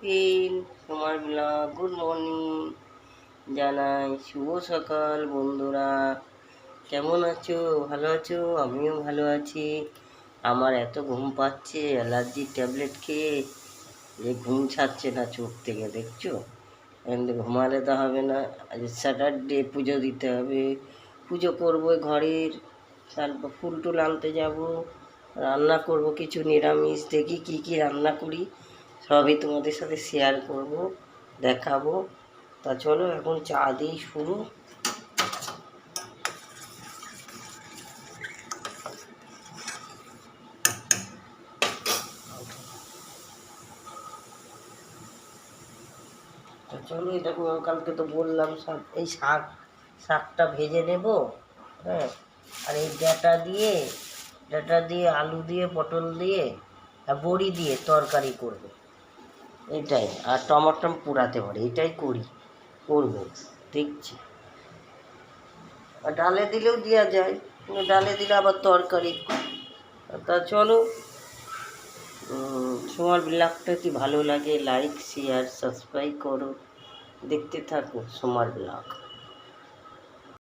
Tiffin তোমার blog. Good morning জানাই, শুভ সকাল বন্ধুরা। কেমন আছো? ভালো আছো? আমিও ভালো আছি। আমার এত ঘুম পাচ্ছে অ্যালার্জির ট্যাবলেট খেয়ে, যে ঘুম ছাড়ছে না চোখ থেকে, দেখছো? কিন্তু ঘুমালে তো হবে না, আজ স্যাটারডে, পুজো দিতে হবে, পুজো করবো ঘরের, তারপর ফুল টুল আনতে যাবো, রান্না করব কিছু নিরামিষ, দেখি কি কি রান্না করি, সবই তোমাদের সাথে শেয়ার করব, দেখাবো। তা চলো এখন চা দিই শুরু। তা চলো, এটা কালকে তো বললাম এই শাকটা ভেজে নেব। হ্যাঁ, আর এই ডাঁটা দিয়ে আলু দিয়ে পটল দিয়ে আর বড়ি দিয়ে তরকারি করবে, এটাই। আর টমাটম পোড়াতে পারে, এটাই করবো দেখছি। আর ডালে দিলেও দেওয়া যায়, কিন্তু ডালে দিলে আবার তরকারি। তা চলো, তোমার ব্লগটা কি ভালো লাগে লাইক শেয়ার সাবস্ক্রাইব করো, দেখতে থাকো সোমার ব্লগ।